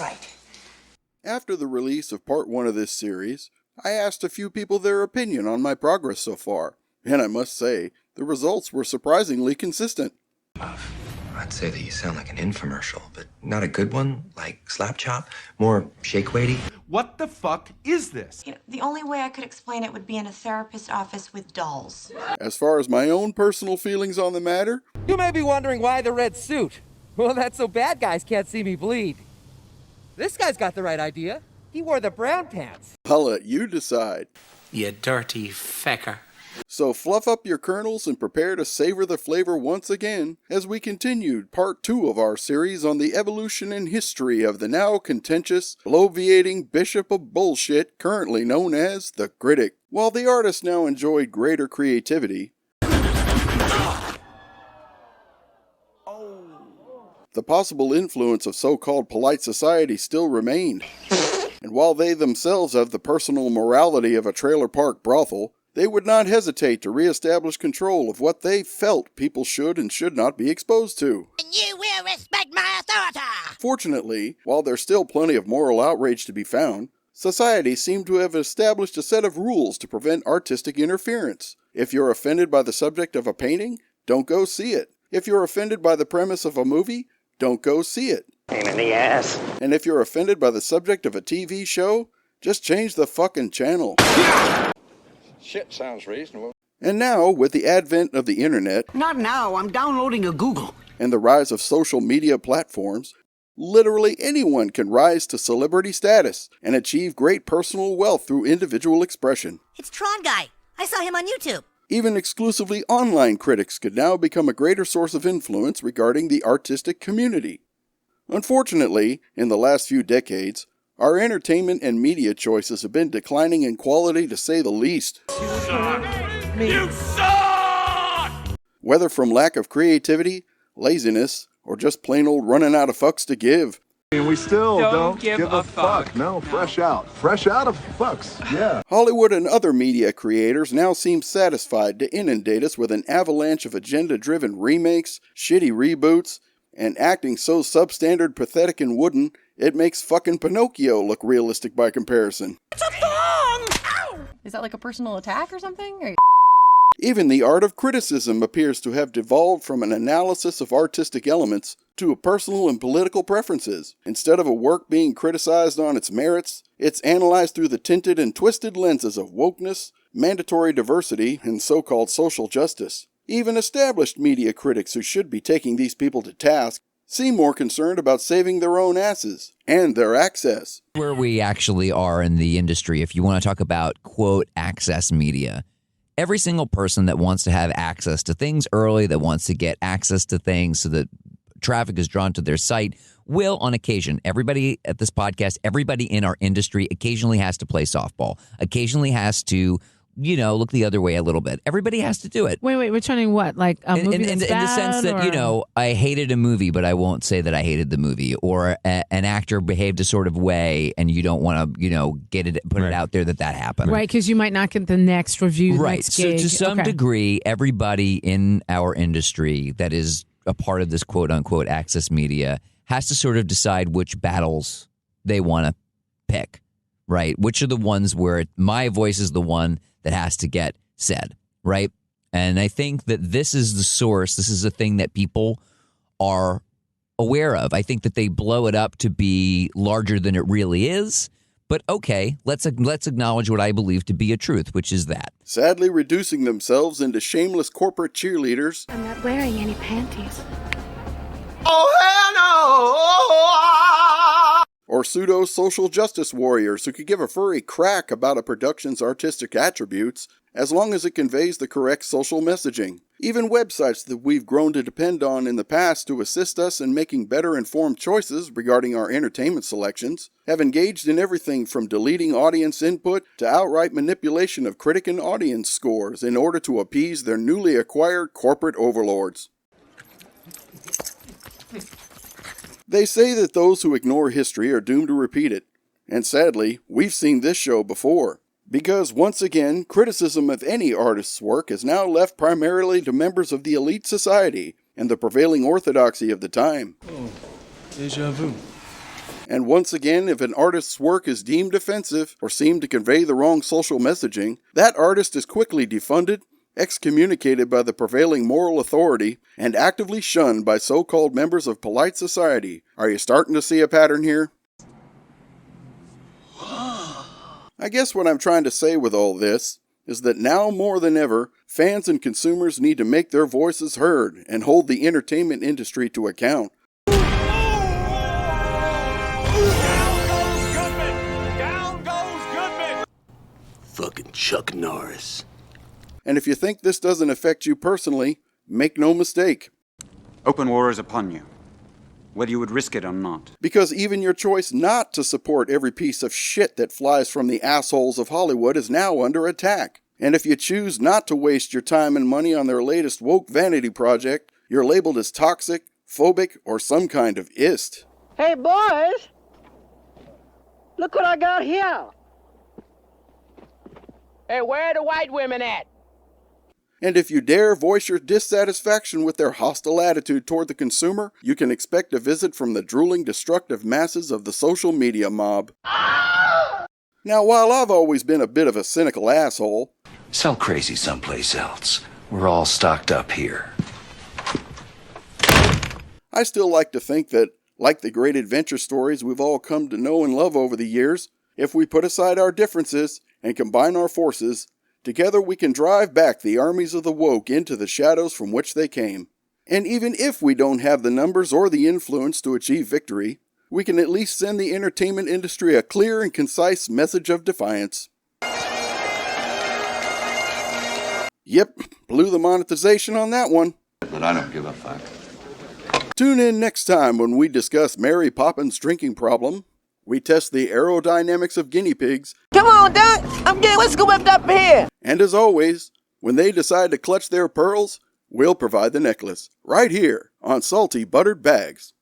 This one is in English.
right. After the release of part 1 of this series, I asked a few people their opinion on my progress so far, and I must say, the results were surprisingly consistent. I'd say that you sound like an infomercial, but not a good one, like Slap Chop, more shake weighty. What the fuck is this? You know, the only way I could explain it would be in a therapist's office with dolls. As far as my own personal feelings on the matter, You may be wondering why the red suit. Well, that's so bad guys can't see me bleed. This guy's got the right idea. He wore the brown pants. I'll let you decide. You dirty fecker. So fluff up your kernels and prepare to savor the flavor once again as we continued part 2 of our series on the evolution and history of the now contentious, bloviating bishop of bullshit currently known as the Critic. While the artist now enjoyed greater creativity, the possible influence of so-called polite society still remained. And while they themselves have the personal morality of a trailer park brothel, they would not hesitate to re-establish control of what they felt people should and should not be exposed to. And you will respect my authority! Fortunately, while there's still plenty of moral outrage to be found, society seemed to have established a set of rules to prevent artistic interference. If you're offended by the subject of a painting, don't go see it. If you're offended by the premise of a movie, don't go see it. Pain in the ass. And if you're offended by the subject of a TV show, just change the fucking channel. Shit sounds reasonable. And now, with the advent of the internet, Not now, I'm downloading a Google. and the rise of social media platforms, literally anyone can rise to celebrity status and achieve great personal wealth through individual expression. It's Tron Guy. I saw him on YouTube. Even exclusively online critics could now become a greater source of influence regarding the artistic community. Unfortunately, in the last few decades, our entertainment and media choices have been declining in quality to say the least. You suck! Whether from lack of creativity, laziness, or just plain old running out of fucks to give. And we still Don't give a fuck. No, fresh out. Fresh out of fucks. Yeah. Hollywood and other media creators now seem satisfied to inundate us with an avalanche of agenda-driven remakes, shitty reboots, and acting so substandard, pathetic, and wooden, it makes fucking Pinocchio look realistic by comparison. It's a thong! Ow! Is that like a personal attack or something? Or... Even the art of criticism appears to have devolved from an analysis of artistic elements to a personal and political preferences. Instead of a work being criticized on its merits, it's analyzed through the tinted and twisted lenses of wokeness, mandatory diversity, and so-called social justice. Even established media critics who should be taking these people to task seem more concerned about saving their own asses and their access. Where we actually are in the industry, if you want to talk about, quote, access media, every single person that wants to have access to things early, that wants to get access to things so that traffic is drawn to their site, will on occasion. Everybody at this podcast, everybody in our industry occasionally has to play softball, occasionally has to, you know, look the other way a little bit. Everybody has to do it. Wait, which one? What? Like a movie in that's the sense that, bad, you know, I hated a movie, but I won't say that I hated the movie. Or an actor behaved a sort of way, and you don't want to, you know, put it out there that happened. Right, because you might not get the next review, Right. next So gig. to some degree, everybody in our industry that is a part of this quote unquote access media has to sort of decide which battles they want to pick. Right. Which are the ones where my voice is the one that has to get said, right? And I think that this is the source. This is a thing that people are aware of. I think that they blow it up to be larger than it really is. But okay, let's acknowledge what I believe to be a truth, which is that. Sadly reducing themselves into shameless corporate cheerleaders. I'm not wearing any panties. Oh, hell no! Or pseudo-social justice warriors who could give a furry crack about a production's artistic attributes as long as it conveys the correct social messaging. Even websites that we've grown to depend on in the past to assist us in making better informed choices regarding our entertainment selections have engaged in everything from deleting audience input to outright manipulation of critic and audience scores in order to appease their newly acquired corporate overlords. They say that those who ignore history are doomed to repeat it, and sadly, we've seen this show before. Because once again, criticism of any artist's work is now left primarily to members of the elite society and the prevailing orthodoxy of the time. Oh, déjà vu. And once again, if an artist's work is deemed offensive or seemed to convey the wrong social messaging, that artist is quickly defunded, excommunicated by the prevailing moral authority, and actively shunned by so-called members of polite society. Are you starting to see a pattern here? I guess what I'm trying to say with all this is that now more than ever, fans and consumers need to make their voices heard and hold the entertainment industry to account. Down goes Goodman! Fucking Chuck Norris. And if you think this doesn't affect you personally, make no mistake. Open war is upon you, whether you would risk it or not. Because even your choice not to support every piece of shit that flies from the assholes of Hollywood is now under attack. And if you choose not to waste your time and money on their latest woke vanity project, you're labeled as toxic, phobic, or some kind of ist. Hey boys, look what I got here. Hey, where are the white women at? And if you dare voice your dissatisfaction with their hostile attitude toward the consumer, you can expect a visit from the drooling, destructive masses of the social media mob. Now, while I've always been a bit of a cynical asshole, sell crazy someplace else. We're all stocked up here. I still like to think that, like the great adventure stories we've all come to know and love over the years, if we put aside our differences and combine our forces, together we can drive back the armies of the woke into the shadows from which they came. And even if we don't have the numbers or the influence to achieve victory, we can at least send the entertainment industry a clear and concise message of defiance. Yep, blew the monetization on that one. But I don't give a fuck. Tune in next time when we discuss Mary Poppins' drinking problem, we test the aerodynamics of guinea pigs, Come on, Doc, I'm getting whiskey whipped up here. and as always, when they decide to clutch their pearls, we'll provide the necklace, right here on Salty Buttered Bags.